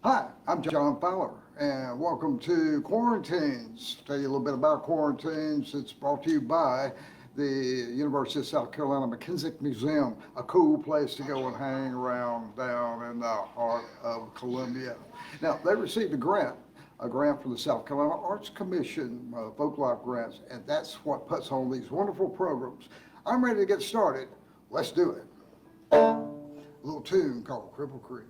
Hi, I'm John Fowler, and welcome to Quarantunes. Tell you a little bit about Quarantunes. It's brought to you by the University of South Carolina McKenzie Museum, a cool place to go and hang around down in the heart of Columbia. Now, they received a grant from the South Carolina Arts Commission, folklife grants, and that's what puts on these wonderful programs. I'm ready to get started. Let's do it. A little tune called Cripple Creek.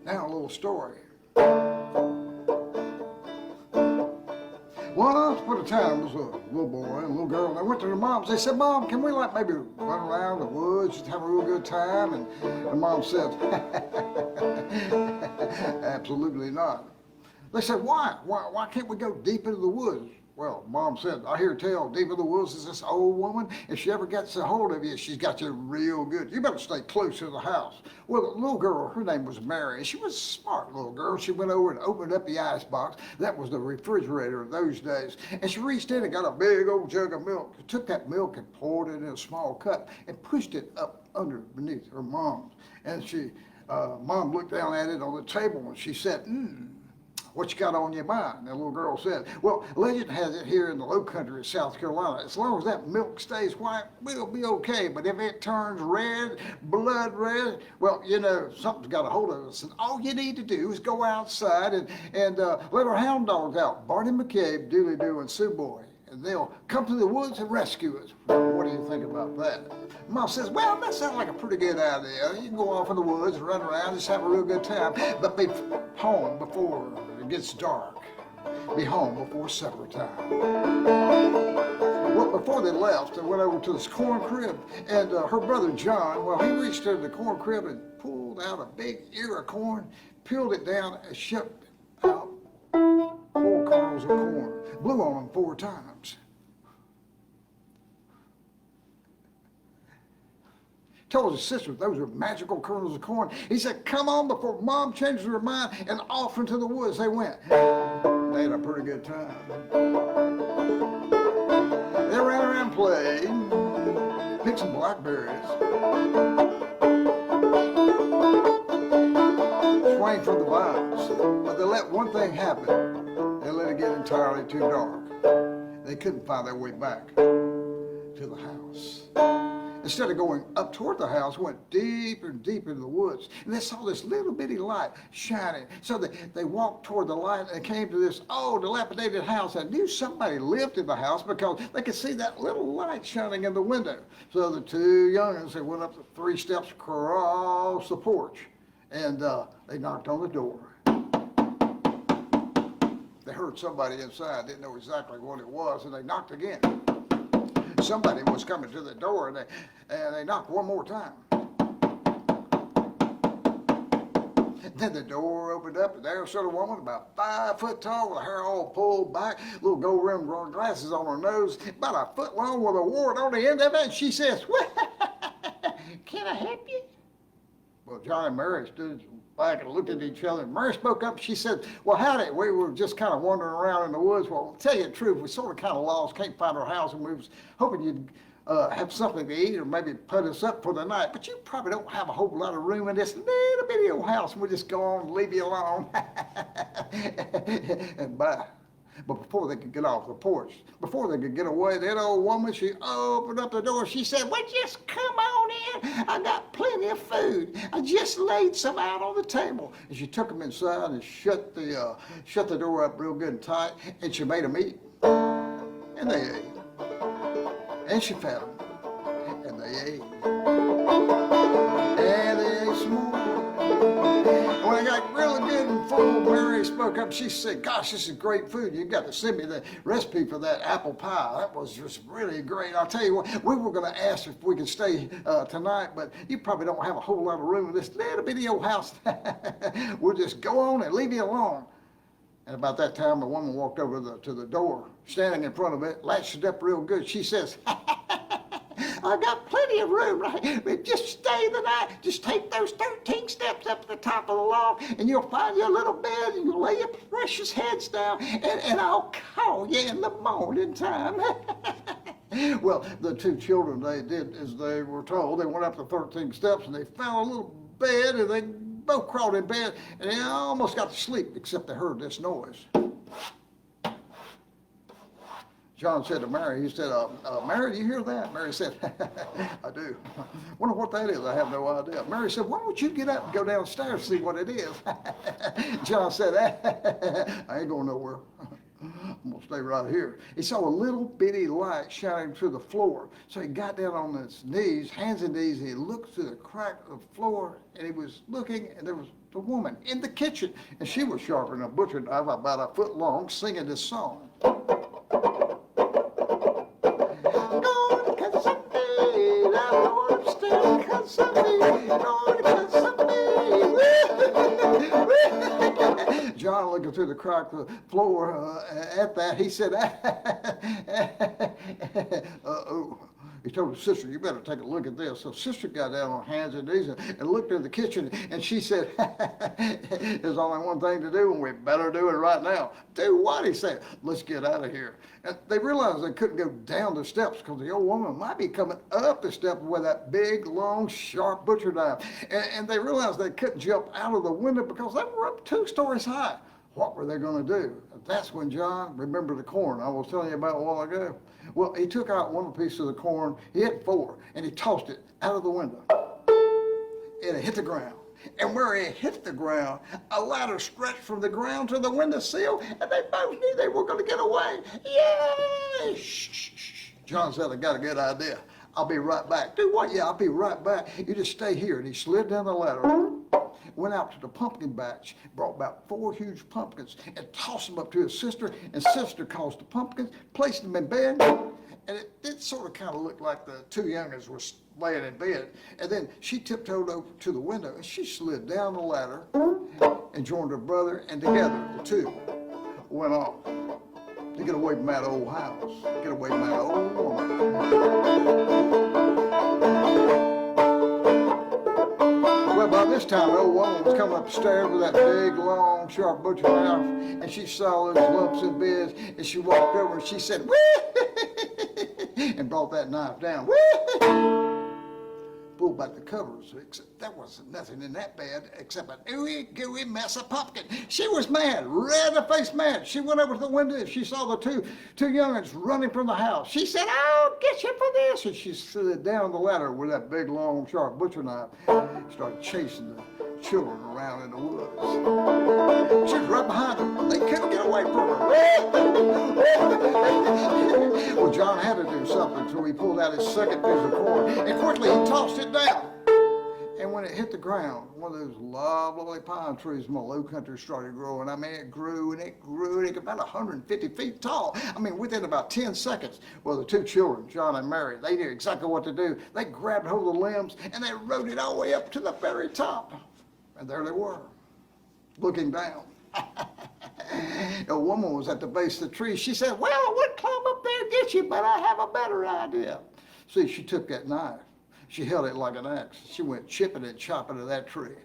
Now a little story. Once upon a time, there was a little boy and a little girl, and they went to their moms. They said, "Mom, can we maybe run around the woods, just have a real good time?" And the mom said, "Absolutely not." They said, "Why? Why can't we go deep into the woods?" Well, Mom said, "I hear tell, deep in the woods is this old woman. If she ever gets a hold of you, she's got you real good. You better stay close to the house." Well, the little girl, her name was Mary. She was a smart little girl. She went over and opened up the ice box. That was the refrigerator of those days. And she reached in and got a big old jug of milk. She took that milk and poured it in a small cup and pushed it up underneath her mom. And Mom looked down at it on the table and she said, "What you got on your mind?" And the little girl said, "Well, legend has it here in the low country of South Carolina, as long as that milk stays white, we'll be okay. But if it turns red, blood red, well, something's got a hold of us. And all you need to do is go outside and let our hound dogs out, Barney McCabe, Dooley Doo, and Sue Boy. And they'll come to the woods and rescue us." What do you think about that? Mom says, "Well, that sounds like a pretty good idea. You can go off in the woods, run around, just have a real good time, but be home before it gets dark. Be home before supper time." Well, before they left, they went over to this corn crib, and her brother John, well, he reached into the corn crib and pulled out a big ear of corn, peeled it down, and shipped out 4 kernels of corn, blew on them 4 times. Told his sister those were magical kernels of corn. He said, "Come on before Mom changes her mind," and off into the woods they went. They had a pretty good time. They ran around and played, picked some blackberries, swang from the vines. But they let one thing happen. They let it get entirely too dark. They couldn't find their way back to the house. Instead of going up toward the house, went deeper and deeper into the woods. And they saw this little bitty light shining. So they walked toward the light and came to this old dilapidated house. I knew somebody lived in the house because they could see that little light shining in the window. So the 2 youngins, they went up the 3 steps across the porch, and they knocked on the door. They heard somebody inside, didn't know exactly what it was, and they knocked again. Somebody was coming to the door, and they knocked one more time. Then the door opened up, and there stood a woman about 5 foot tall, with her hair all pulled back, little gold rimmed glasses on her nose, about a foot long with a wart on the end of it. And she says, "Well, can I help you?" Well, John and Mary stood back and looked at each other. And Mary spoke up. She said, "Well, howdy. We were just kind of wandering around in the woods. Well, to tell you the truth, we sort of kind of lost, can't find our house, and we was hoping you'd have something to eat or maybe put us up for the night. But you probably don't have a whole lot of room in this little bitty old house, and we'll just go on and leave you alone." And bye. But before they could get off the porch, before they could get away, that old woman, she opened up the door. She said, "Well, just come on in. I got plenty of food. I just laid some out on the table." And she took them inside and shut the door up real good and tight. And she made them eat. And they ate. And she fed them. And they ate. And they ate some more. And when I got really good and full, Mary spoke up. She said, "Gosh, this is great food. You got to send me the recipe for that apple pie. That was just really great. I'll tell you what, we were going to ask if we could stay tonight, but you probably don't have a whole lot of room in this little bitty old house. We'll just go on and leave you alone." And about that time, the woman walked over to the door, standing in front of it, latched it up real good. She says, "I got plenty of room, right? Just stay the night. Just take those 13 steps up to the top of the loft, and you'll find your little bed, and you'll lay your precious heads down, and I'll call you in the morning time." Well, the two children, they did as they were told. They went up the 13 steps, and they found a little bed, and they both crawled in bed, and they almost got to sleep, except they heard this noise. John said to Mary, he said, "Mary, do you hear that?" Mary said, "I do. Wonder what that is. I have no idea." Mary said, "Why don't you get up and go downstairs and see what it is?" John said, "I ain't going nowhere. I'm going to stay right here." He saw a little bitty light shining through the floor. So he got down on his knees, hands and knees, and he looked through the crack of the floor, and he was looking, and there was the woman in the kitchen, and she was sharpening a butcher knife about a foot long, singing this song. John, looking through the crack of the floor at that, he said, "Uh-oh." He told his sister, "You better take a look at this." So sister got down on hands and knees and looked in the kitchen, and she said, "There's only one thing to do, and we better do it right now." "Do what?" he said. "Let's get out of here." And they realized they couldn't go down the steps because the old woman might be coming up the steps with that big, long, sharp butcher knife. And they realized they couldn't jump out of the window because they were up 2 stories high. What were they going to do? That's when John remembered the corn I was telling you about a while ago. Well, he took out one piece of the corn. He had 4, and he tossed it out of the window. And it hit the ground. And where it hit the ground, a ladder stretched from the ground to the windowsill, and they both knew they were going to get away. Yay! Shh, shh, shh. John said, "I got a good idea. I'll be right back." "Do what?" "Yeah, I'll be right back. You just stay here." And he slid down the ladder, went out to the pumpkin batch, brought about 4 huge pumpkins, and tossed them up to his sister. And sister caused the pumpkins, placed them in bed, and it did sort of kind of look like the 2 youngins were laying in bed. And then she tiptoed over to the window, and she slid down the ladder and joined her brother, and together the 2 went off to get away from that old house, get away from that old woman. Well, by this time, the old woman was coming up the stairs with that big, long, sharp butcher knife, and she saw those lumps in beds, and she walked over and she said, "Whee!" and brought that knife down. Whee! Pulled back the covers, except there wasn't nothing in that bed except an ooey gooey mess of pumpkin. She was mad, red in the face mad. She went over to the window and she saw the two youngins running from the house. She said, "I'll get you for this." And she slid down the ladder with that big, long, sharp butcher knife. Started chasing the children around in the woods. She was right behind them. They couldn't get away from her. Well, John had to do something, so he pulled out his second piece of corn, and quickly he tossed it down. And when it hit the ground, one of those lovely pine trees from the low country started growing. I mean, it grew and it grew, and it got about 150 feet tall. I mean, within about 10 seconds. Well, the 2 children, John and Mary, they knew exactly what to do. They grabbed hold of the limbs, and they rode it all the way up to the very top. And there they were, looking down. A woman was at the base of the tree. She said, well, I would climb up there and get you, but I have a better idea. See, she took that knife. She held it like an axe. She went chipping and chopping to that tree.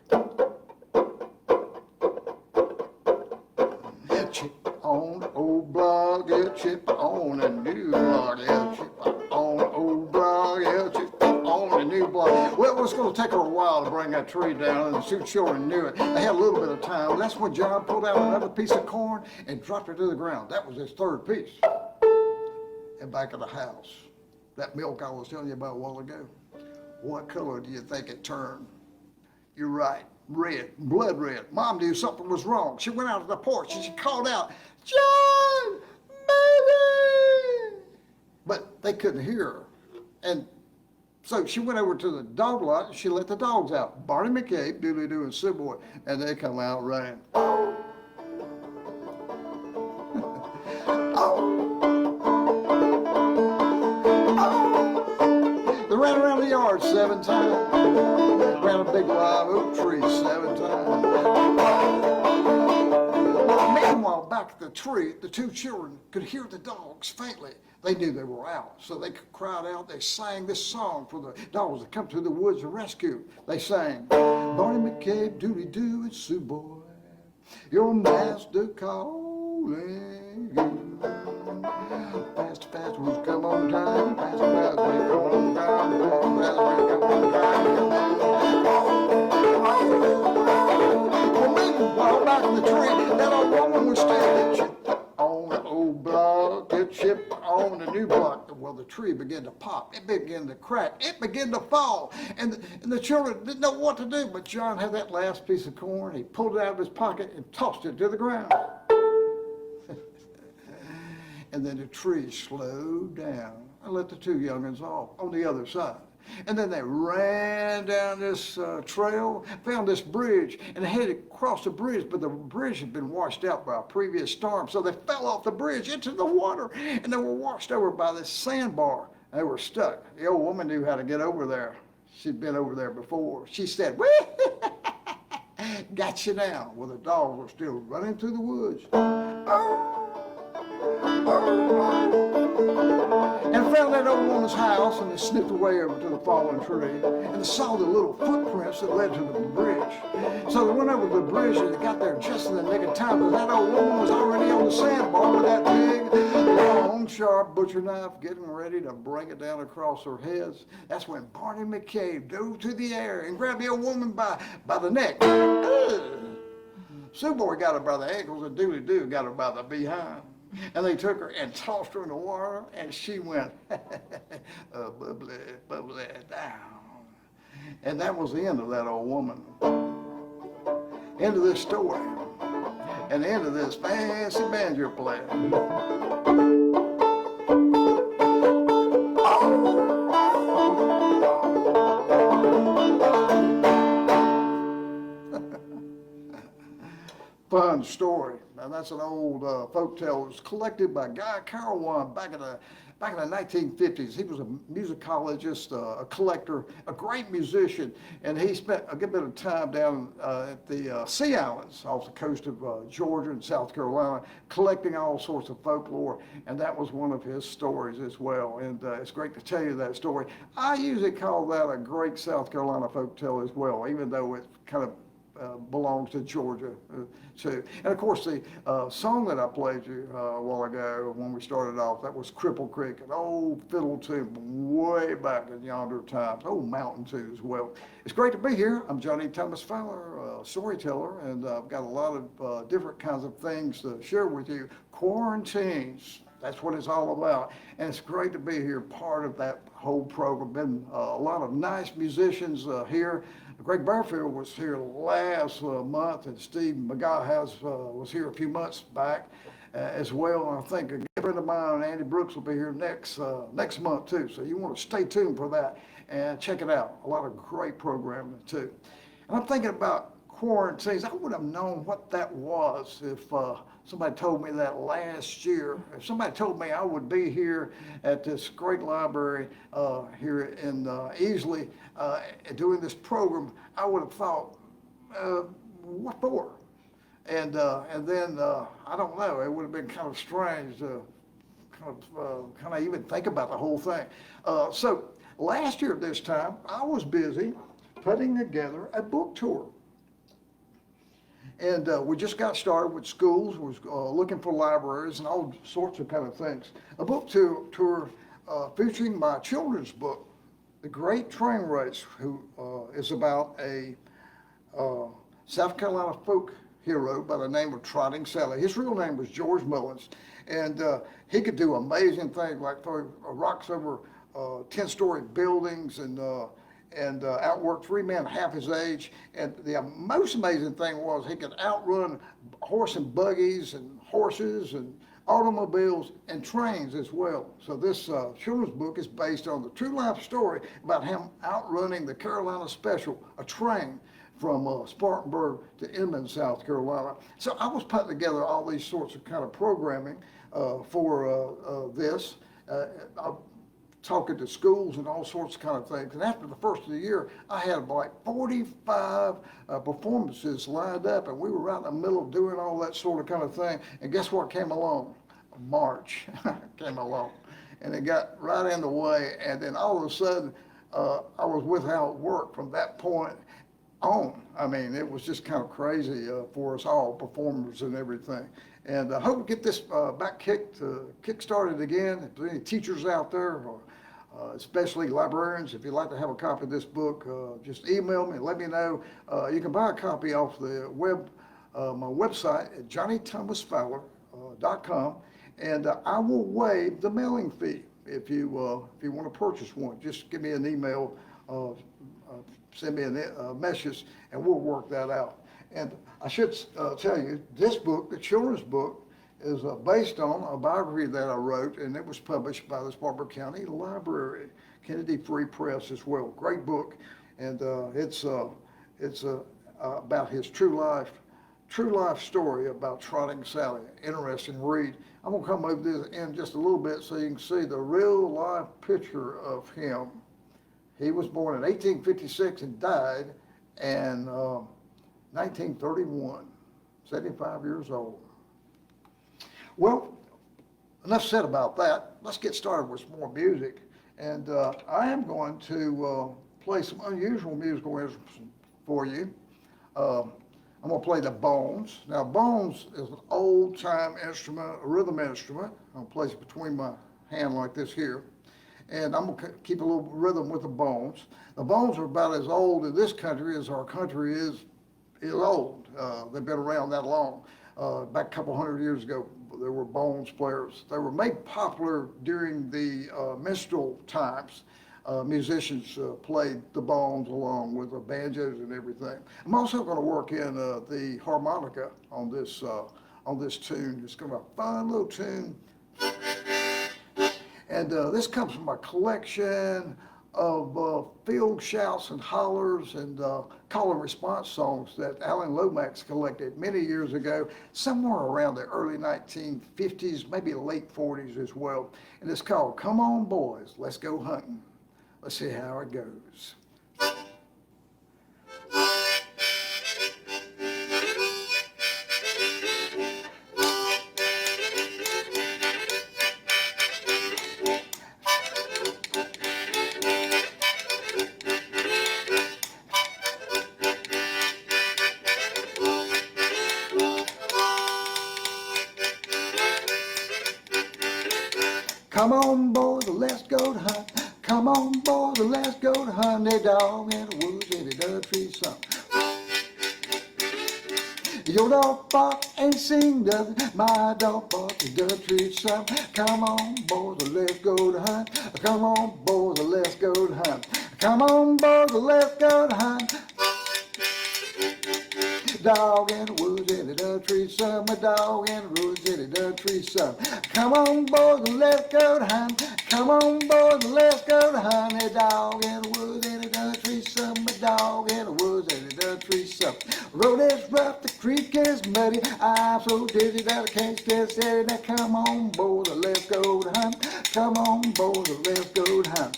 Chip on the old block, yeah, chip on the new block, yeah, chip on the old block, yeah, chip on the new block. Well, it was going to take her a while to bring that tree down, and the two children knew it. They had a little bit of time. That's when John pulled out another piece of corn and dropped it to the ground. That was his third piece. And back at the house, that milk I was telling you about a while ago, what color do you think it turned? You're right. Red, blood red. Mom knew something was wrong. She went out to the porch and she called out, John, baby! But they couldn't hear her. And so she went over to the dog lot and she let the dogs out. Barney McCabe, Dooley-Doo, and Sue Boy. And they come out running. Oh. They ran around the yard 7 times. Around a big live oak tree 7 times. Meanwhile, back at the tree, the two children could hear the dogs faintly. They knew they were out, so they cried out. They sang this song for the dogs to come to the woods and rescue. They sang, Barney McCabe, Dooley-Doo, and Sue Boy, your master calling you. Fast, fast, who's come on time? Fast, fast, who's come on time? Fast, fast, who's come on time? Well, meanwhile, back in the tree, that old woman was standing. Chip on the old block, chip on the new block. Well, the tree began to pop. It began to crack. It began to fall. And the children didn't know what to do. But John had that last piece of corn. He pulled it out of his pocket and tossed it to the ground. And then the tree slowed down and let the two youngins off on the other side. And then they ran down this trail, found this bridge, and headed across the bridge, but the bridge had been washed out by a previous storm, so they fell off the bridge into the water, and they were washed over by this sandbar. They were stuck. The old woman knew how to get over there. She'd been over there before. She said, "Whee! Got you now." Well, the dogs were still running through the woods. And found that old woman's house, and they sniffed away over to the fallen tree and saw the little footprints that led to the bridge. So they went over to the bridge and they got there just in the nick of time, because that old woman was already on the sandbar with that big, long, sharp butcher knife getting ready to bring it down across her heads. That's when Barney McCabe dove to the air and grabbed the old woman by the neck. Sue Boy got her by the ankles, and Dooley-Doo got her by the behind. And they took her and tossed her in the water, and she went bubbly, bubbly down. And that was the end of that old woman. End of this story. And the end of this fancy banjo playing. Fun story. Now that's an old folk tale. It was collected by Guy Carawan back in the 1950s. He was a musicologist, a collector, a great musician, and he spent a good bit of time down at the Sea Islands off the coast of Georgia and South Carolina, collecting all sorts of folklore, and that was one of his stories as well. And it's great to tell you that story. I usually call that a great South Carolina folk tale as well, even though it kind of belongs to Georgia too. And of course the song that I played you a while ago when we started off, that was Cripple Creek, an old fiddle tune way back in yonder times, old mountain tune as well. It's great to be here. I'm Johnny Thomas Fowler, storyteller, and I've got a lot of different kinds of things to share with you. Quarantunes, that's what it's all about. And it's great to be here, part of that whole program. Been a lot of nice musicians here. Greg Barfield was here last month, and Steve McGaw was here a few months back as well. And I think a good friend of mine, Andy Brooks, will be here next month too. So you want to stay tuned for that and check it out. A lot of great programming too. And I'm thinking about quarantines. I would have known what that was if somebody told me that last year. If somebody told me I would be here at this great library here in Easley doing this program, I would have thought, what for? And then I don't know. It would have been kind of strange to kind of even think about the whole thing. So last year at this time, I was busy putting together a book tour. And we just got started with schools, was looking for libraries and all sorts of kind of things. A book tour featuring my children's book, The Great Train Race, who is about a South Carolina folk hero by the name of Trotting Sally. His real name was George Mullins, and he could do amazing things like throw rocks over 10-story buildings and outwork 3 men half his age. And the most amazing thing was he could outrun horse and buggies and horses and automobiles and trains as well. So this children's book is based on the true life story about him outrunning the Carolina Special, a train from Spartanburg to Inman, South Carolina. So I was putting together all these sorts of kind of programming for this. Talking to schools and all sorts of kind of things. And after the first of the year, I had like 45 performances lined up, and we were right in the middle of doing all that sort of kind of thing. And guess what came along? March came along, and it got right in the way. And then all of a sudden, I was without work from that point on. I mean, it was just kind of crazy for us all, performers and everything. And I hope to get this back kick-started again. If there's any teachers out there, or especially librarians, if you'd like to have a copy of this book, just email me and let me know. You can buy a copy off the my website at johnnythomasfowler.com, and I will waive the mailing fee if you want to purchase one. Just give me an email, send me a message, and we'll work that out. And I should tell you, this book, the children's book, is based on a biography that I wrote, and it was published by the Spartanburg County Library, Kennedy Free Press as well. Great book, and it's about his true life story about Trotting Sally. Interesting read. I'm gonna come over this in just a little bit so you can see the real life picture of him. He was born in 1856 and died in 1931, 75 years old. Well, enough said about that. Let's get started with some more music. And I am going to play some unusual musical instruments for you. I'm going to play the bones. Now, bones is an old-time instrument, a rhythm instrument. I'm going to place it between my hand like this here. And I'm going to keep a little rhythm with the bones. The bones are about as old in this country as our country is old. They've been around that long. Back a couple hundred years ago, there were bones players. They were made popular during the minstrel times. Musicians played the bones along with the banjos and everything. I'm also going to work in the harmonica on this tune. It's going to be a fun little tune. And this comes from a collection of field shouts and hollers and call and response songs that Alan Lomax collected many years ago, somewhere around the early 1950s, maybe late 40s as well. And it's called Come On Boys, Let's Go Hunting. Let's see how it goes. Come on, boys, let's go to hunt. Come on, boys, let's go to hunt. A dog in the woods and it does treat something. Your dog bark ain't sing nothing. My dog bark and does treat something. Come on, boys, let's go to hunt. Come on, boys, let's go to hunt. Come on, boys, let's go to hunt. Dog in the woods and it does treat some. A dog in the woods and it does treat some. Come on, boys, let's go to hunt. Come on, boys, let's go to hunt. A dog in the woods and it does treat some. A dog in the woods and it does treat some. Road is rough, the creek is muddy. I'm so dizzy that I can't stay steady. Now come on, boys, let's go to hunt. Come on, boys, let's go to hunt.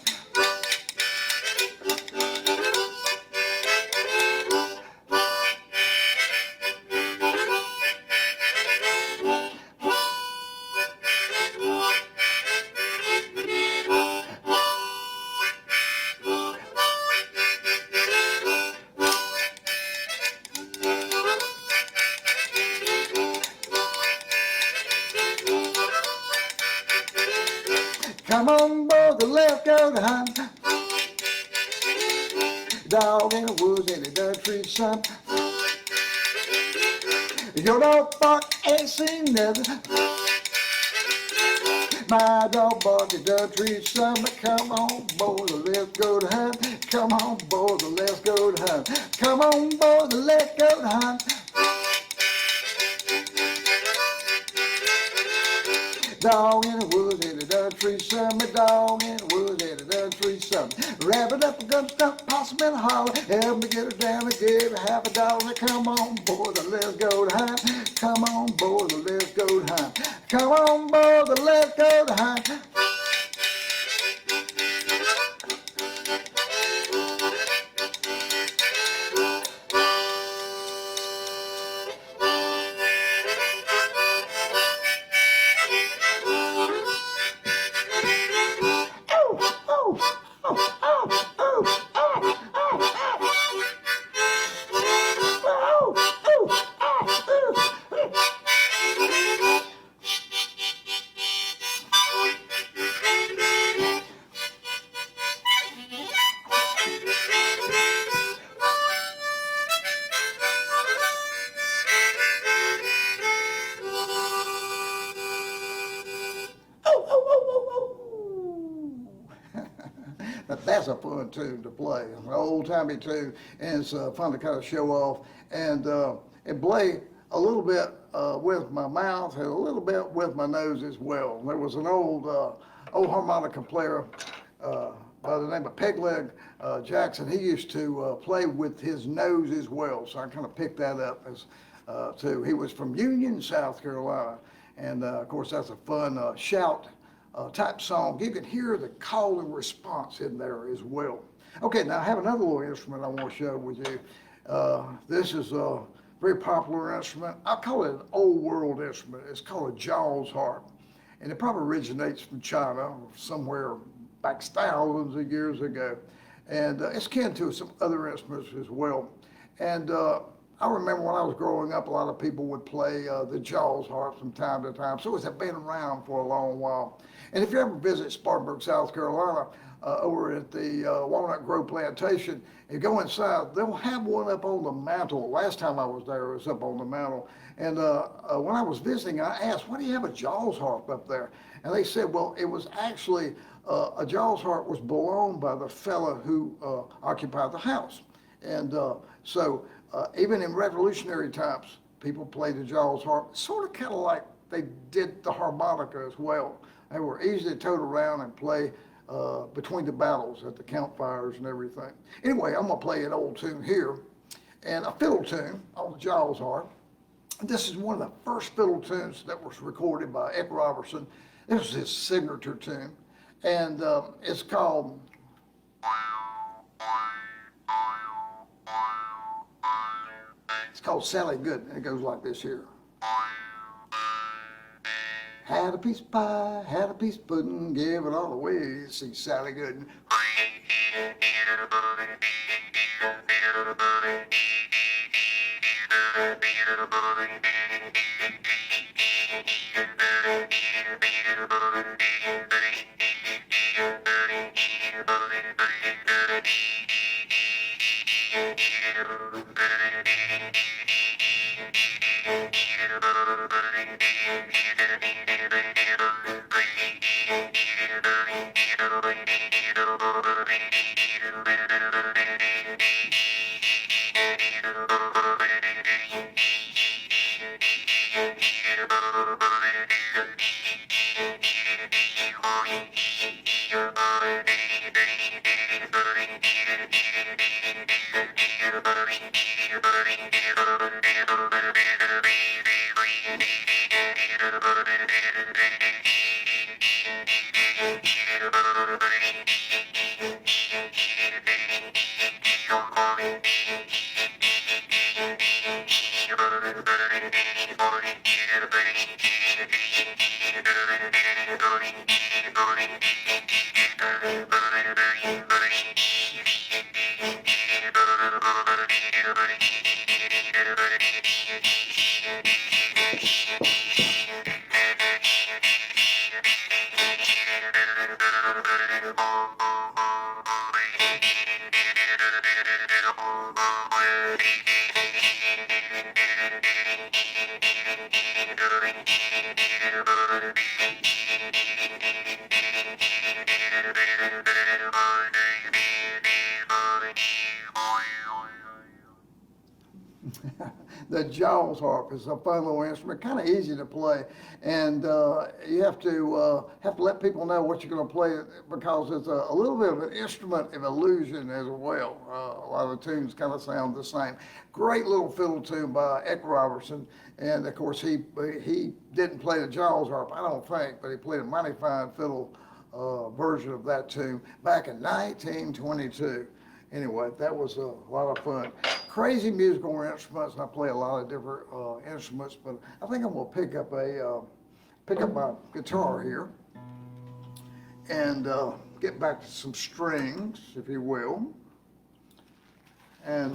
Come on, boys, let's go to hunt. Dog in the woods and he done treat some. Your dog bark ain't seen nothing. My dog bark and done treat some. Come on, boys, let's go to hunt. Come on, boys, let's go to hunt. Come on, boys, let's go to hunt. Dog in the woods and he done treat some. Dog in the woods and he done treat some. Rabbit up a gun stuck, possum in a holler. Help me get her down and give her $50. Come on, boys, let's go to hunt. Come on, boys, let's go to hunt. Come on, boys, let's go to hunt. That's a fun tune to play, an old-timey tune, and it's fun to kind of show off and play a little bit with my mouth and a little bit with my nose as well. There was an old harmonica player by the name of Pegleg Jackson. He used to play with his nose as well, so I kind of picked that up as too. He was from Union, South Carolina, and of course that's a fun shout type song. You can hear the call and response in there as well. Okay, now I have another little instrument I want to share with you. This is a very popular instrument. I call it an old world instrument. It's called a Jaws harp. And it probably originates from China, somewhere back thousands of years ago. And it's akin to some other instruments as well. And I remember when I was growing up, a lot of people would play the Jaws harp from time to time. So it's been around for a long while. And if you ever visit Spartanburg, South Carolina, over at the Walnut Grove Plantation, you go inside, they'll have one up on the mantle. Last time I was there, it was up on the mantle. And when I was visiting, I asked, why do you have a Jaws harp up there? And they said, well, it was actually, a Jaws harp was belonged by the fella who occupied the house. And so even in revolutionary times, people played the Jaws harp, sort of kind of like they did the harmonica as well. They were easy to tote around and play between the battles at the campfires and everything. Anyway, I'm going to play an old tune here, and a fiddle tune on the Jaws harp. This is one of the first fiddle tunes that was recorded by Ed Robertson. This was his signature tune, and it's called Sally Good, and it goes like this here. Had a piece of pie, had a piece of pudding, give it all away, see Sally Good. The Jaws harp is a fun little instrument, kind of easy to play, and you have to let people know what you're going to play because it's a little bit of an instrument of illusion as well. A lot of the tunes kind of sound the same. Great little fiddle tune by Eck Robertson, and of course he didn't play the Jaws harp, I don't think, but he played a mighty fine fiddle version of that tune back in 1922. Anyway, that was a lot of fun. Crazy musical instruments, and I play a lot of different instruments, but I think I'm gonna pick up my guitar here and get back to some strings, if you will. And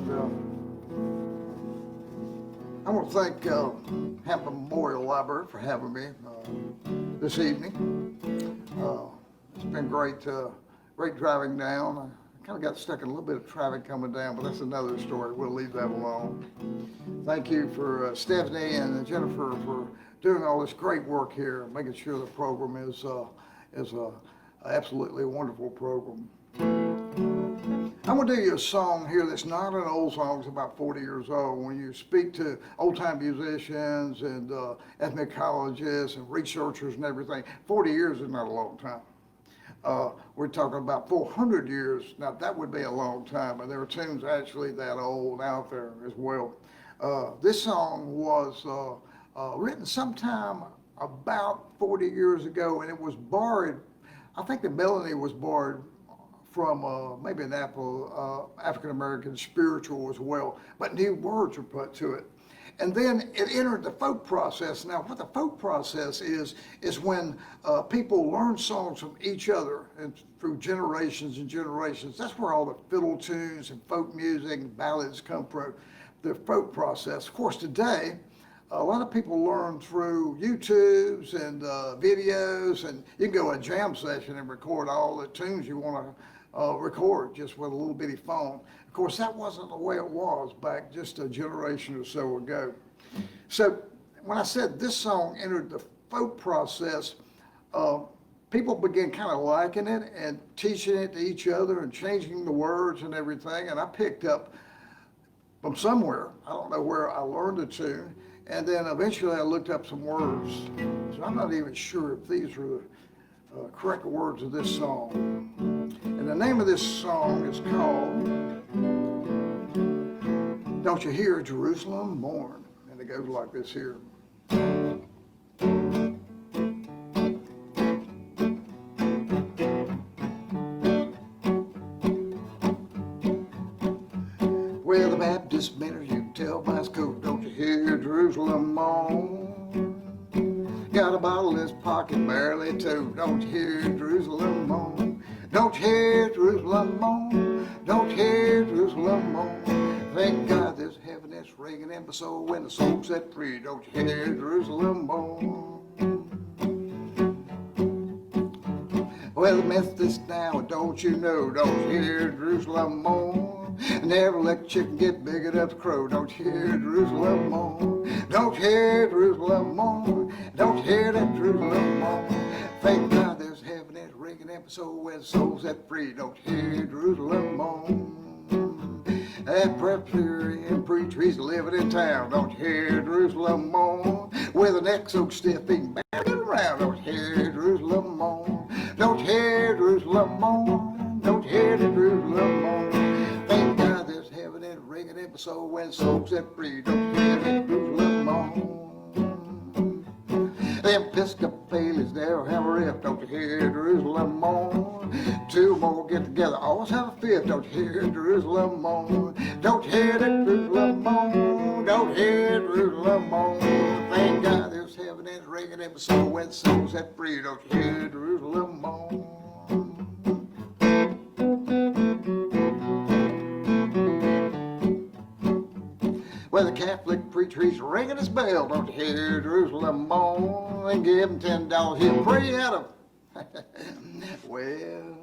I want to thank Hampton Memorial Library for having me this evening. It's been great driving down. Kind of got stuck in a little bit of traffic coming down, but that's another story. We'll leave that alone. Thank you for Stephanie and Jennifer for doing all this great work here, making sure the program is a absolutely wonderful program. I'm going to do you a song here that's not an old song. It's about 40 years old. When you speak to old-time musicians and ethnologists and researchers and everything, 40 years is not a long time. We're talking about 400 years. Now, that would be a long time, but there are tunes actually that old out there as well. This song was written sometime about 40 years ago, and it was borrowed, I think the melody was borrowed from maybe an African-American spiritual as well, but new words were put to it. And then it entered the folk process. Now, what the folk process is when people learn songs from each other and through generations and generations. That's where all the fiddle tunes and folk music and ballads come from, the folk process. Of course, today, a lot of people learn through YouTubes and videos, and you can go to a jam session and record all the tunes you want to record just with a little bitty phone. Of course, that wasn't the way it was back just a generation or so ago. So when I said this song entered the folk process, people began kind of liking it and teaching it to each other and changing the words and everything. And I picked up from somewhere, I don't know where I learned the tune, and then eventually I looked up some words. So I'm not even sure if these are the correct words of this song. And the name of this song is called Don't You Hear Jerusalem Mourn? And it goes like this here. Well, the Baptist minister, you can tell by his coat, don't you hear Jerusalem mourn? Got a bottle in his pocket, barely told, don't you hear Jerusalem mourn? Don't you hear Jerusalem mourn? Don't you hear Jerusalem mourn? Thank God there's heaven that's ringing in my soul when the soul's set free. Don't you hear Jerusalem mourn? Well, the Methodist now, don't you know? Don't you hear Jerusalem mourn? Never let chicken get big enough to crow. Don't you hear Jerusalem mourn? Don't you hear Jerusalem mourn? Don't you hear that Jerusalem mourn? Thank God there's heaven that's ringing in my soul when the soul's set free. Don't you hear Jerusalem mourn? That Presbyterian preacher, he's living in town. Don't you hear Jerusalem mourn? With a neck so stiff he can barely get around. Don't you hear Jerusalem mourn? Don't you hear Jerusalem mourn? Don't you hear the Jerusalem mourn? Thank God there's heaven and ringing in my soul when soul's set free. Don't you hear the Jerusalem mourn? Them Episcopalians never have a riff. Don't you hear Jerusalem mourn? Two more get together, always have a fifth. Don't you hear Jerusalem mourn? Don't you hear that Jerusalem mourn? Don't you hear Jerusalem mourn? Thank God there's heaven and ringing in my soul when soul's set free. Don't you hear Jerusalem mourn? Well, the Catholic preacher, he's ringing his bell. Don't you hear Jerusalem mourn? And give him $10, he'll pray out of. Well,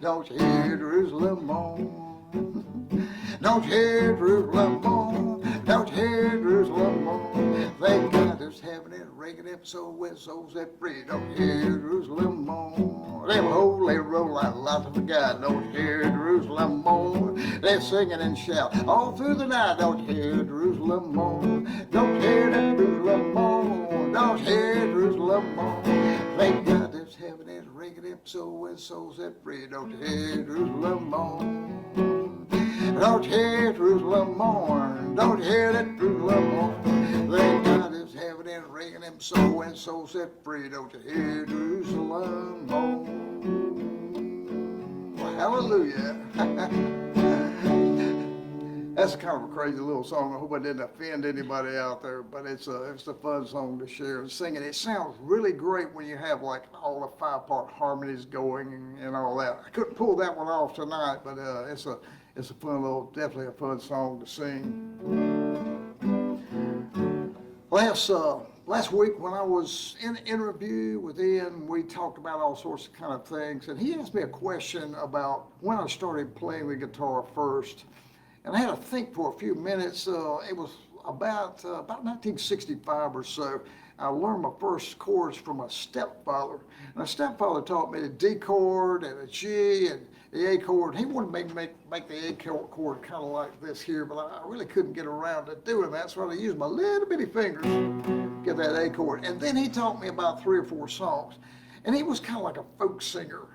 don't you hear Jerusalem mourn? Don't you hear Jerusalem mourn? Don't you hear Jerusalem mourn? Thank God there's heaven and ringing them so when souls set free. Don't hear Jerusalem mourn. Them holy roll like lots of God. Don't hear Jerusalem mourn. They're singing and shout all through the night. Don't hear Jerusalem mourn. Don't hear that Jerusalem mourn. Don't hear Jerusalem mourn. Thank God there's heaven and ringing them so when souls set free. Don't hear Jerusalem mourn. Don't hear Jerusalem mourn. Don't hear that Jerusalem mourn. Thank God there's heaven and ringing them so when souls set free. Don't you hear Jerusalem mourn? Well, hallelujah. That's kind of a crazy little song. I hope I didn't offend anybody out there, but it's a fun song to share and sing. And it sounds really great when you have like all the 5-part harmonies going and all that. I couldn't pull that one off tonight, but it's a fun little, definitely a fun song to sing. Last week when I was in an interview with Ian, we talked about all sorts of kind of things, and he asked me a question about when I started playing the guitar first. And I had to think for a few minutes. It was about 1965 or so. I learned my first chords from a stepfather. And my stepfather taught me the D chord and a G and the A chord. He wanted me to make the A chord kind of like this here, but I really couldn't get around to doing that, so I used my little bitty fingers to get that A chord. And then he taught me about 3 or 4 songs. And he was kind of like a folk singer.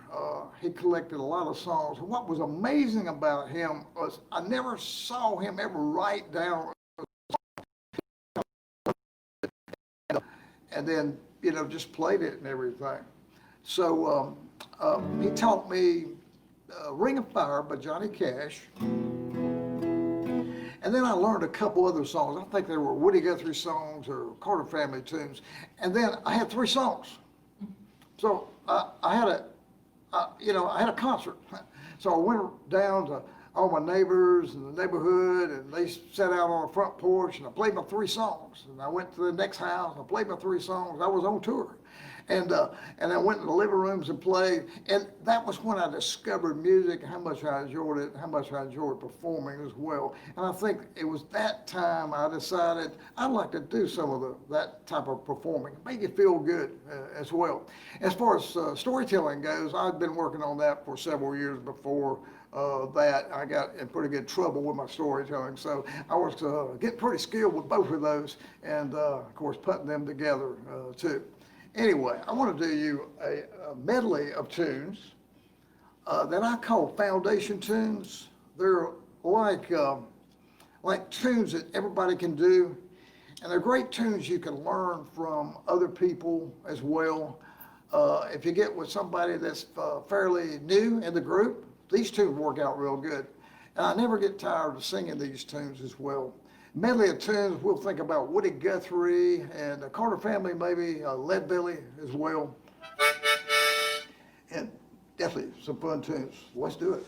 He collected a lot of songs. And what was amazing about him was I never saw him ever write down and then, just played it and everything. So he taught me Ring of Fire by Johnny Cash. And then I learned a couple other songs. I think they were Woody Guthrie songs or Carter Family tunes. And then I had 3 songs. So I had a concert. So I went down to all my neighbors in the neighborhood, and they sat out on the front porch, and I played my 3 songs. And I went to the next house, I played my 3 songs. I was on tour. And I went in the living rooms and played. And that was when I discovered music, how much I enjoyed it, how much I enjoyed performing as well. And I think it was that time I decided I'd like to do some of that type of performing. It made you feel good as well. As far as storytelling goes, I'd been working on that for several years before that. I got in pretty good trouble with my storytelling. So I was getting pretty skilled with both of those, and of course putting them together too. Anyway, I want to do you a medley of tunes that I call foundation tunes. They're like tunes that everybody can do, and they're great tunes you can learn from other people as well. If you get with somebody that's fairly new in the group, these tunes work out real good. And I never get tired of singing these tunes as well. Medley of tunes, we'll think about Woody Guthrie and the Carter Family, maybe Lead Belly as well. And definitely some fun tunes. Let's do it.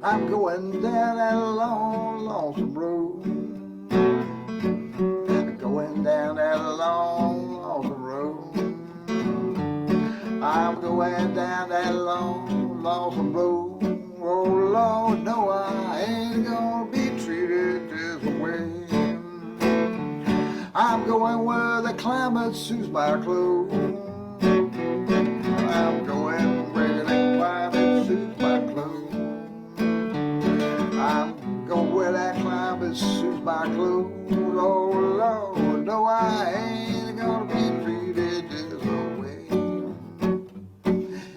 I'm going down that long, lonesome road. Going down that long, lonesome road. I'm going down that long, lonesome road. Oh Lord, no, I ain't gonna be treated this way. I'm going where the climate suits my clothes. I'm going where the climate suits my clothes. I'm going where that climate suits my clothes. Oh Lord, no, I ain't gonna be treated this way.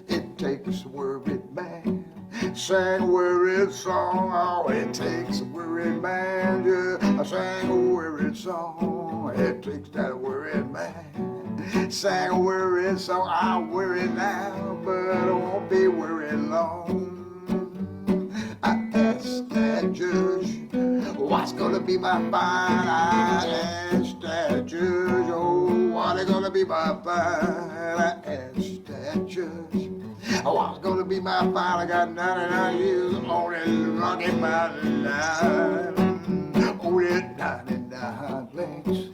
It takes a worried man, sang a worried song. Oh, it takes a worried man, yeah, I sang a worried song. It takes that worried man, sang a worried song. I'm worried now, but I won't be worried long. I asked that judge, what's gonna be my fine? I asked that judge, oh, what was gonna be my fine ass statues. Oh, I was gonna be my fine. I got 99 years on that Rocky Mountain line. Oh, that 99 links.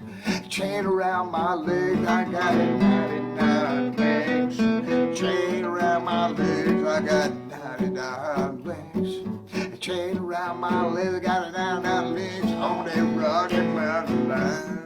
Chain around my legs, I got 99 links. Chain around my legs, I got 99 links. Chain around my legs, I got 99 links on that Rocky Mountain line.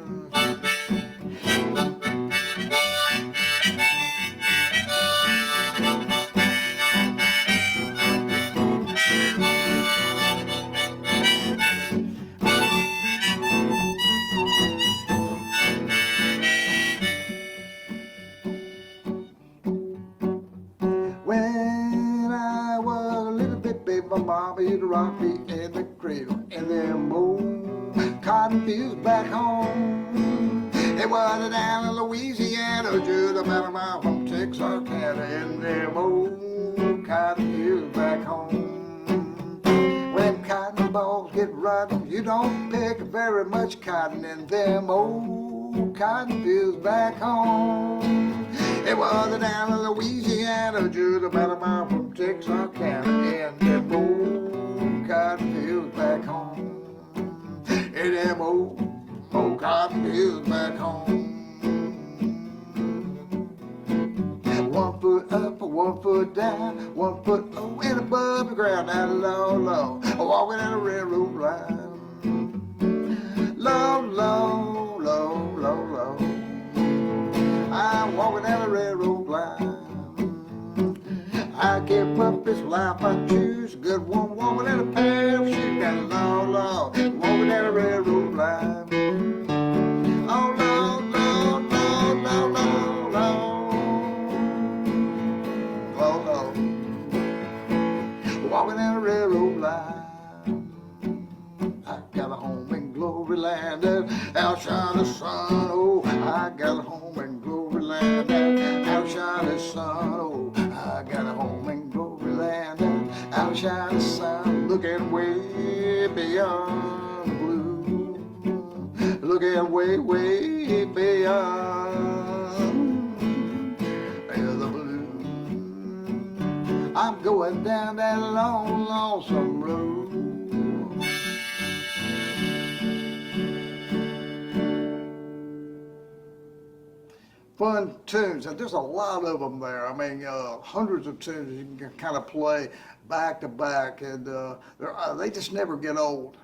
When I was a little bit baby, my mama used to rock me in the cradle in them old cotton fields back home. It was down in Louisiana, just about a mile from Texarkana, in them old cotton fields back home. When cotton balls get rotten, you don't pick very much cotton in them old cotton fields back home. It was down in Louisiana, just about a mile from Texarkana, in them old cotton fields back home. In them old cotton fields back home. 1 foot up, 1 foot down, 1 foot low and above the ground, down low, low, walking down the railroad line. Low, low, low, low, low. I'm walking down the railroad line. I give up this life I choose. A good one walking in a pair of shoes. Down low, low, walking down the railroad line. Oh, low, low, low, low, low, low. Low, low. Walking down the railroad line. I got a home in glory land that outshine the sun. Oh, I got a home in glory land that outshine the sun. Oh, I got a home in glory land that outshine the sun. Looking way beyond the blue. Looking way, way beyond the blue. I'm going down that long, lonesome road. Fun tunes, and there's a lot of them there. I mean, hundreds of tunes you can kind of play back to back, and they just never get old.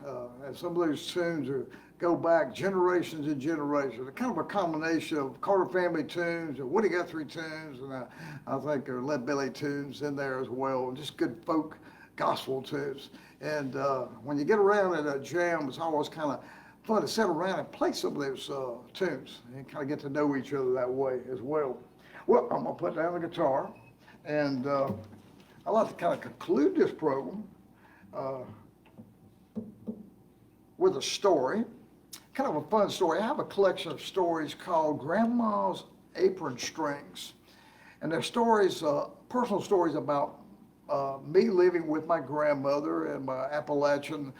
And some of those tunes go back generations and generations. They're kind of a combination of Carter Family tunes and Woody Guthrie tunes, and I think there are Lead Belly tunes in there as well, and just good folk gospel tunes. And when you get around at a jam, it's always kind of fun to sit around and play some of those tunes and kind of get to know each other that way as well. Well, I'm going to put down the guitar, and I'd like to kind of conclude this program with a story, kind of a fun story. I have a collection of stories called Grandma's Apron Strings, and they're stories, personal stories about me living with my grandmother and my Appalachian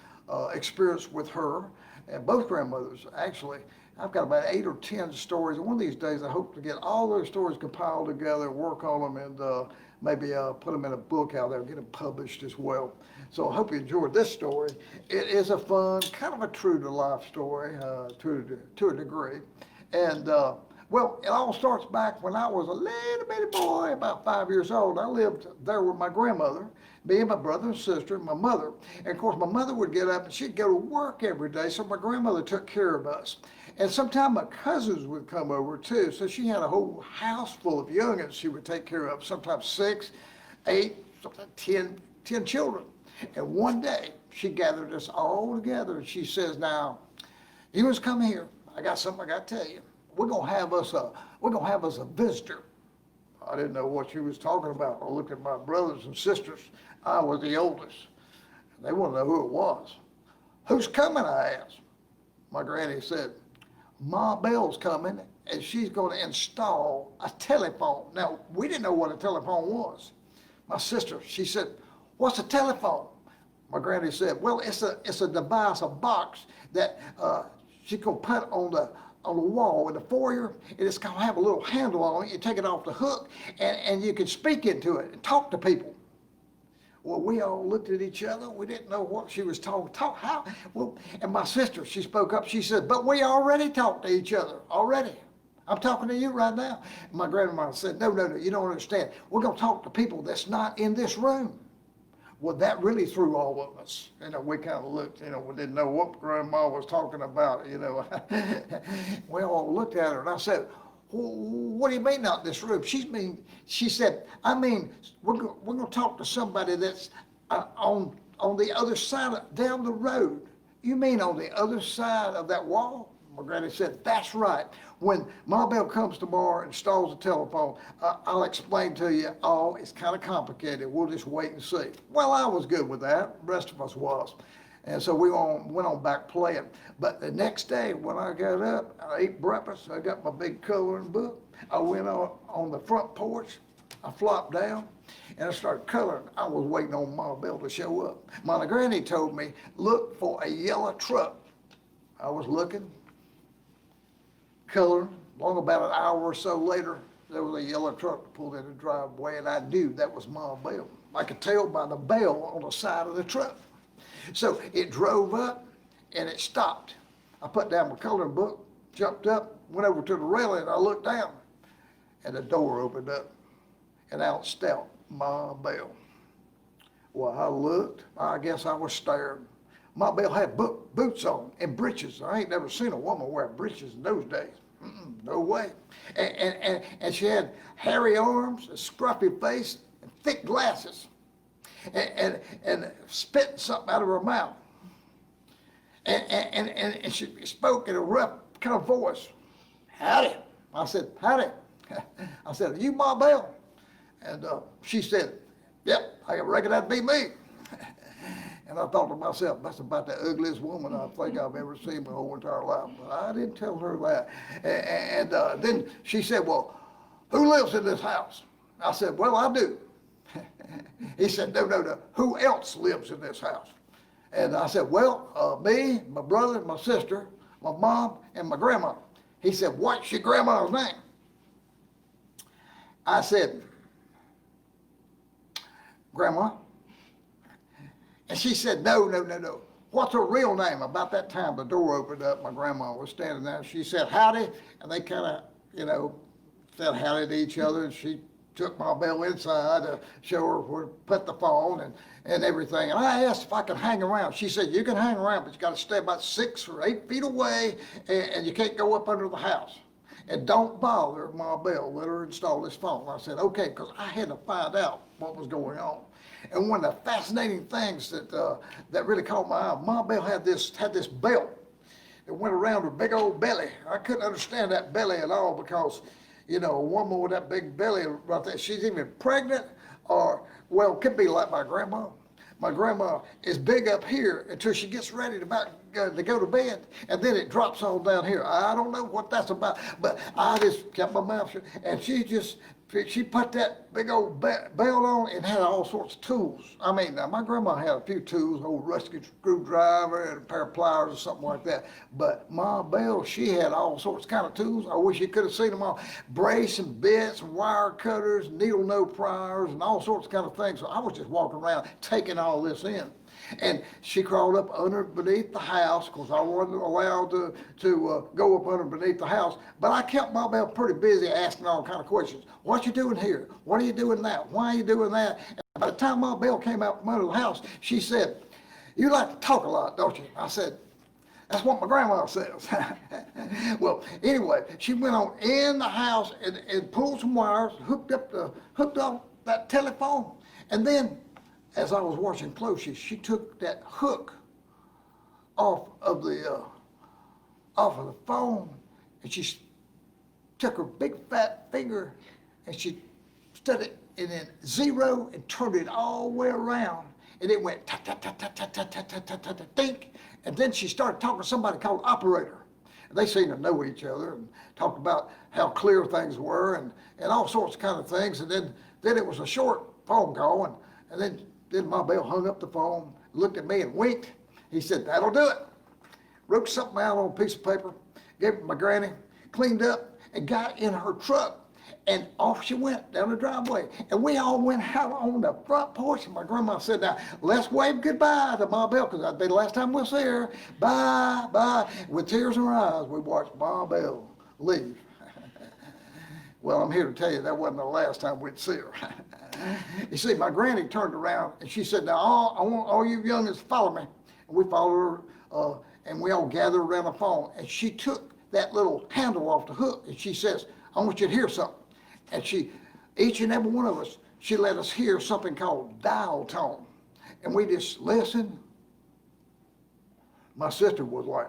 experience with her. And both grandmothers, actually. I've got about 8 or 10 stories. And one of these days, I hope to get all those stories compiled together, work on them, and maybe put them in a book out there, get them published as well. So I hope you enjoyed this story. It is a fun, kind of a true-to-life story to a degree. And, well, it all starts back when I was a little bitty boy, about 5 years old. I lived there with my grandmother, me and my brother and sister and my mother. And of course, my mother would get up and she'd go to work every day, so my grandmother took care of us. And sometimes my cousins would come over too, so she had a whole house full of youngins she would take care of, sometimes 6, 8, sometimes 10 children. And one day, she gathered us all together and she says, now, you must come here. I got something I got to tell you. We're gonna have us a visitor. I didn't know what she was talking about. I looked at my brothers and sisters. I was the oldest. They wanted to know who it was. Who's coming, I asked. My granny said, Ma Bell's coming, and she's going to install a telephone. Now, we didn't know what a telephone was. My sister, she said, what's a telephone? My granny said, well, it's a device, a box that she's going to put on on the wall in the foyer, and it's going to have a little handle on it. You take it off the hook, and you can speak into it and talk to people. Well, we all looked at each other. We didn't know what she was talking. How? Well, and my sister, she spoke up. She said, "But we already talked to each other already. I'm talking to you right now." And my grandma said, "No, you don't understand. We're going to talk to people that's not in this room." Well, that really threw all of us. We kind of looked, we didn't know what Grandma was talking about, We all looked at her, and I said, "Well, what do you mean not in this room?" She said, "I mean, we're going to talk to somebody that's on the other side, down the road." "You mean on the other side of that wall?" My granny said, "That's right. When Ma Bell comes tomorrow and installs the telephone, I'll explain to you all. It's kind of complicated. We'll just wait and see." Well, I was good with that. The rest of us was. And so we went on back playing. But the next day when I got up, I ate breakfast. I got my big coloring book. I went on the front porch. I flopped down and I started coloring. I was waiting on Ma Bell to show up. My granny told me, "Look for a yellow truck." I was looking, coloring. Long about an hour or so later, there was a yellow truck pulled in the driveway, and I knew that was Ma Bell. I could tell by the bell on the side of the truck. So it drove up and it stopped. I put down my coloring book, jumped up, went over to the railing, and I looked down, and the door opened up, and out stepped Ma Bell. Well, I looked. I guess I was staring. Ma Bell had boots on and breeches. I ain't never seen a woman wear breeches in those days. No way. And she had hairy arms, a scruffy face, and thick glasses, and spitting something out of her mouth. And she spoke in a rough kind of voice. "Howdy." I said, "Howdy." I said, "Are you Ma Bell?" And she said, "Yep, I reckon that'd be me." And I thought to myself, that's about the ugliest woman I think I've ever seen my whole entire life. But I didn't tell her that. And then she said, "Well, who lives in this house?" I said, "Well, I do." He said, No. "Who else lives in this house?" And I said, "Well, me, my brother, my sister, my mom, and my grandma." He said, "What's your grandma's name?" I said, "Grandma." And she said, No. "What's her real name?" About that time, the door opened up. My grandma was standing there. She said, "Howdy." And they kind of, said howdy to each other. And she took Ma Bell inside to show her where to put the phone and everything. And I asked if I could hang around. She said, "You can hang around, but you got to stay about 6 or 8 feet away, and you can't go up under the house. And don't bother Ma Bell. Let her install this phone." I said, "Okay," because I had to find out what was going on. And one of the fascinating things that really caught my eye, Ma Bell had this belt that went around her big old belly. I couldn't understand that belly at all because, a woman with that big belly right there, she's even pregnant, or, well, could be like my grandma. My grandma is big up here until she gets ready to go to bed, and then it drops all down here. I don't know what that's about, but I just kept my mouth shut, and she put that big old belt on and had all sorts of tools. I mean, now my grandma had a few tools, old rusty screwdriver and a pair of pliers or something like that. But Ma Bell, she had all sorts of kind of tools. I wish you could have seen them all. Brace and bits and wire cutters, needle nose priers and all sorts of kind of things. So I was just walking around taking all this in. And she crawled up beneath the house, because I wasn't allowed to go up beneath the house. But I kept Ma Bell pretty busy asking all kind of questions. "What you doing here? What are you doing that? Why are you doing that?" And by the time Ma Bell came out from under the house, she said, "You like to talk a lot, don't you?" I said, "That's what my grandma says." Well, anyway, she went on in the house and pulled some wires, hooked up that telephone, and then, as I was washing clothes, she took that hook off of the phone, and she took her big fat finger and she stuck it in 0 and turned it all the way around, and it went ta ta ta ta ta ta ta ta ta ta ta think, and then she started talking to somebody called operator. And they seemed to know each other and talked about how clear things were and all sorts of kind of things. And then it was a short phone call, and then Ma Bell hung up the phone, looked at me and winked. He said, "That'll do it." Wrote something out on a piece of paper gave it to my granny, cleaned up, and got in her truck. And off she went down the driveway. And we all went out on the front porch. And my grandma said, now, let's wave goodbye to Ma Bell, because that'd be the last time we'll see her. Bye, bye. With tears in her eyes, we watched Ma Bell leave. Well, I'm here to tell you that wasn't the last time we'd see her. You see, my granny turned around and she said, now, I want all you youngins to follow me. And we followed her, and we all gathered around the phone. And she took that little handle off the hook, and she says, I want you to hear something. And each and every one of us, she let us hear something called dial tone. And we just listened. My sister was like,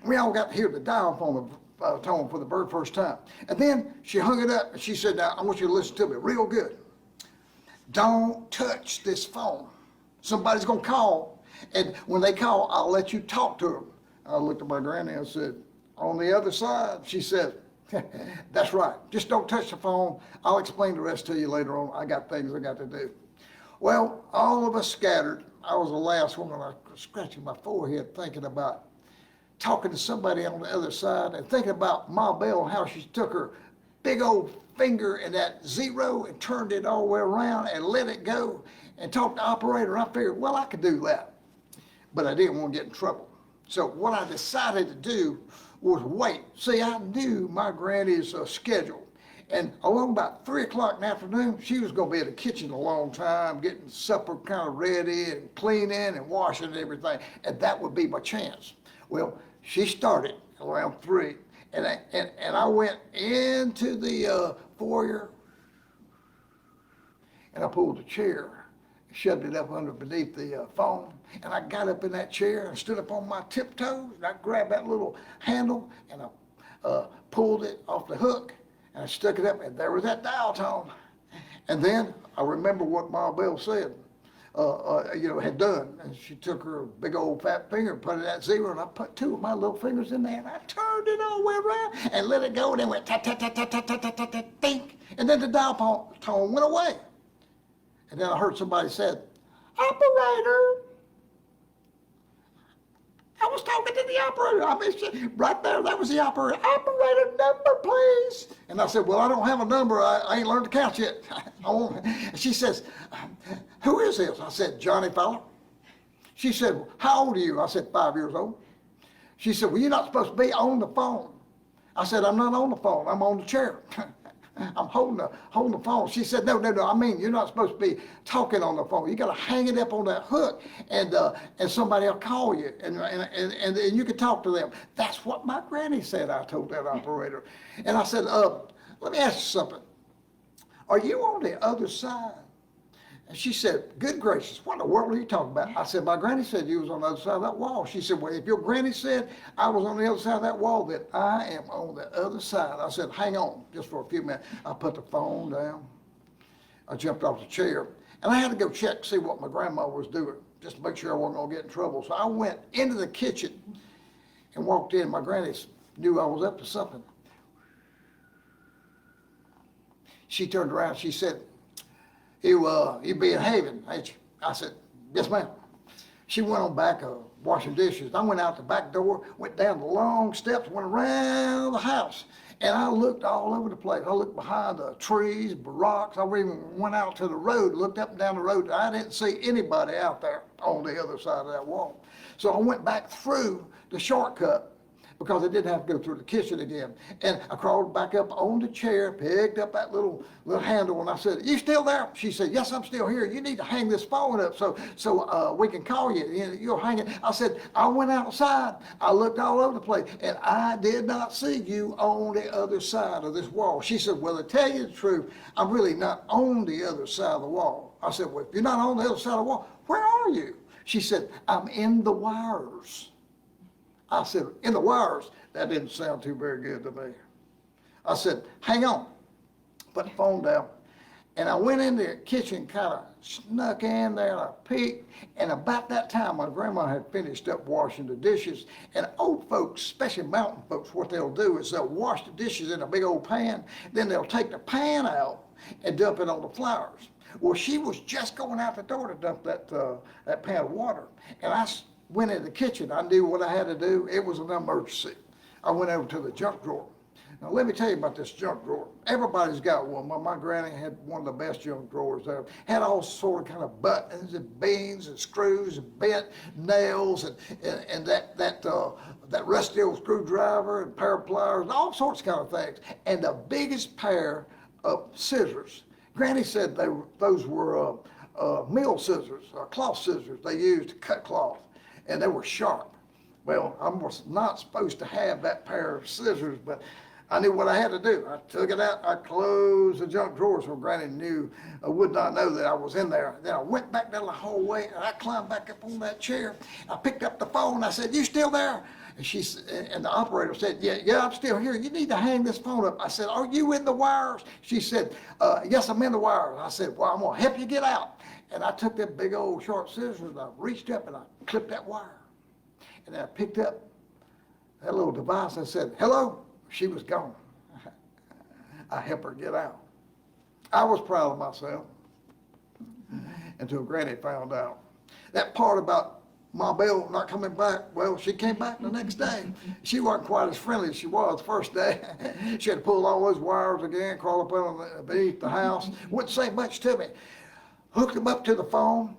we all got to hear the dial tone for the very first time. And then she hung it up and she said, now I want you to listen to me real good. Don't touch this phone. Somebody's gonna call, and when they call, I'll let you talk to them. I looked at my granny and said, on the other side, she said, that's right, just don't touch the phone. I'll explain the rest to you later on. I got things I got to do. Well, all of us scattered. I was the last one, and I was scratching my forehead thinking about talking to somebody on the other side and thinking about Ma Bell, how she took her big old finger in that zero and turned it all the way around and let it go and talked to the operator. I figured, well, I could do that, but I didn't want to get in trouble. So what I decided to do was wait. See, I knew my granny's schedule, and along about 3 o'clock in the afternoon, she was going to be in the kitchen a long time, getting supper kind of ready and cleaning and washing and everything, and that would be my chance. Well, she started around 3, and I went into the foyer, and I pulled the chair, shoved it up beneath the phone, and I got up in that chair and stood up on my tiptoes, and I grabbed that little handle, and I pulled it off the hook, and I stuck it up, and there was that dial tone. And then I remember what Ma Bell said, had done. And she took her big old fat finger and put it at 0, and I put 2 of my little fingers in there, and I turned it all the way around and let it go, and it went ta-ta-ta-ta-ta-ta-ta-ta, think, and then the dial tone went away. And then I heard somebody said, operator. I was talking to the operator. I mean, right there, that was the operator. Operator, number, please. And I said, well, I don't have a number. I ain't learned to count yet. She says, who is this? I said, Johnny Fowler. She said, how old are you? I said, 5 years old. She said, well, you're not supposed to be on the phone. I said, I'm not on the phone. I'm on the chair. I'm holding the phone. She said, no, I mean, you're not supposed to be talking on the phone. You got to hang it up on that hook, and somebody will call you, and you can talk to them. That's what my granny said, I told that operator. And I said, let me ask you something. Are you on the other side? And she said, good gracious, what in the world are you talking about? I said, my granny said you was on the other side of that wall. She said, well, if your granny said I was on the other side of that wall, then I am on the other side. I said, hang on just for a few minutes. I put the phone down. I jumped off the chair, and I had to go check to see what my grandma was doing, just to make sure I wasn't going to get in trouble. So I went into the kitchen and walked in. My granny knew I was up to something. She turned around, she said, you behaving, ain't you? I said, yes, ma'am. She went on back washing dishes. I went out the back door, went down the long steps, went around the house, and I looked all over the place. I looked behind the trees, rocks. I even went out to the road, looked up and down the road. I didn't see anybody out there on the other side of that wall. So I went back through the shortcut, because I didn't have to go through the kitchen again. And I crawled back up on the chair, picked up that little handle, and I said, you still there? She said, yes, I'm still here. You need to hang this phone up so we can call you. You'll hang it. I said, I went outside. I looked all over the place, and I did not see you on the other side of this wall. She said, well, to tell you the truth, I'm really not on the other side of the wall. I said, well, if you're not on the other side of the wall, where are you? She said, I'm in the wires. I said, in the wires? That didn't sound too very good to me. I said, hang on. Put the phone down. And I went in the kitchen, kind of snuck in there, and I peeked. And about that time, my grandma had finished up washing the dishes. And old folks, especially mountain folks, what they'll do is they'll wash the dishes in a big old pan. Then they'll take the pan out and dump it on the flowers. Well, she was just going out the door to dump that pan of water. And I went in the kitchen. I knew what I had to do. It was an emergency. I went over to the junk drawer. Now, let me tell you about this junk drawer. Everybody's got one. My granny had one of the best junk drawers there. Had all sort of kind of buttons and beans and screws and bent nails and that rusty old screwdriver and pair of pliers and all sorts of kind of things. And the biggest pair of scissors. Granny said those were mill scissors, cloth scissors they used to cut cloth, and they were sharp. Well, I was not supposed to have that pair of scissors, but I knew what I had to do. I took it out, I closed the junk drawer so Granny would not know that I was in there. Then I went back down the hallway and I climbed back up on that chair. I picked up the phone. I said, "You still there?" And the operator said, yeah, I'm still here. You need to hang this phone up. I said, "Are you in the wires?" She said, "Yes, I'm in the wires." I said, "Well, I'm gonna help you get out." And I took that big old sharp scissors and I reached up and I clipped that wire. And then I picked up that little device and said, "Hello." She was gone. I helped her get out. I was proud of myself until Granny found out. That part about Ma Bell not coming back, well, she came back the next day. She wasn't quite as friendly as she was the first day. She had to pull all those wires again, crawl up underneath the house. Wouldn't say much to me. Hooked them up to the phone,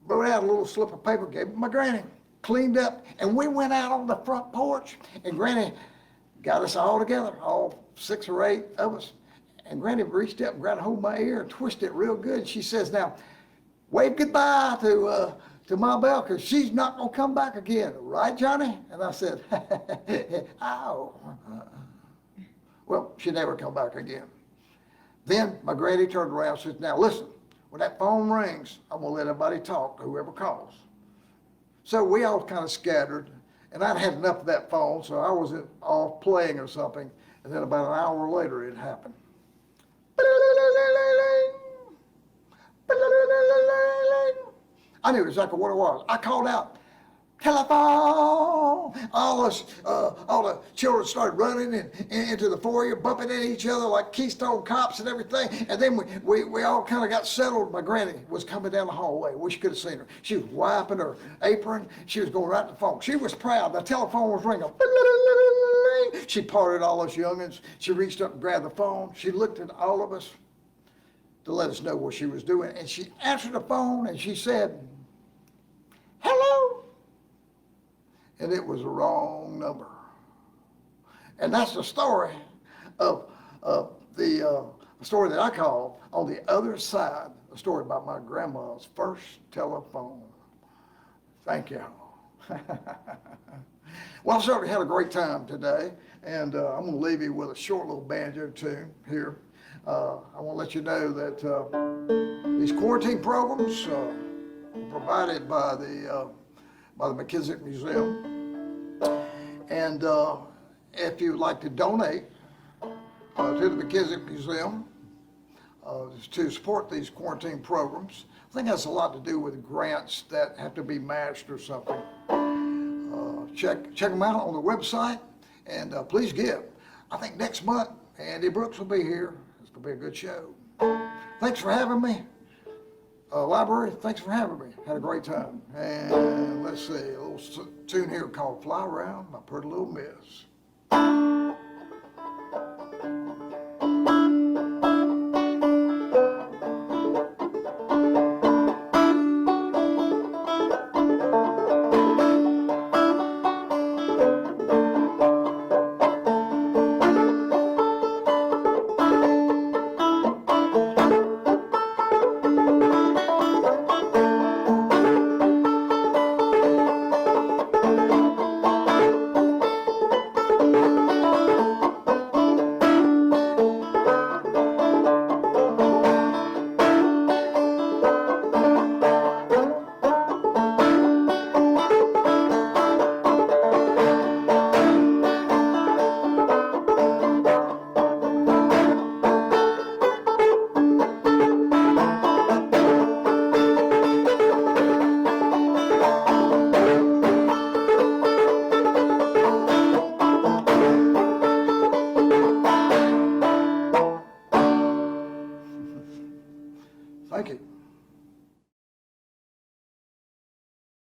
wrote out a little slip of paper, gave it to my Granny, cleaned up, and we went out on the front porch, and Granny got us all together, all 6 or 8 of us. And Granny reached up and grabbed a hold of my ear and twisted it real good. She says, "Now, wave goodbye to Ma Bell, because she's not going to come back again. Right, Johnny?" And I said, "Ow." Well, she never come back again. Then my Granny turned around and said, "Now listen, when that phone rings, I'm going to let everybody talk, whoever calls." So we all kind of scattered. And I'd had enough of that phone, so I was off playing or something. And then about an hour later, it happened. I knew exactly what it was. I called out, "Telephone!" All the children started running into the foyer, bumping into each other like Keystone Cops and everything. And then we all kind of got settled. My Granny was coming down the hallway. Wish you could have seen her. She was wiping her apron. She was going right to the phone. She was proud. The telephone was ringing. She parted all us youngins. She reached up and grabbed the phone. She looked at all of us to let us know what she was doing. And she answered the phone and she said, "Hello." And it was the wrong number. And that's the story of the story that I call On the Other Side, a story about my grandma's first telephone. Thank you. Well, I certainly had a great time today, and I'm going to leave you with a short little banjo tune here. I want to let you know that these quarantine programs are provided by the McKissick Museum. And if you'd like to donate to the McKissick Museum to support these quarantine programs, I think that's a lot to do with grants that have to be matched or something. Check them out on the website, and please give. I think next month, Andy Brooks will be here. It's going to be a good show. Thanks for having me. Library, thanks for having me. Had a great time. And let's see, a little tune here called "Fly Around" by Pretty Little Miss. Thank you.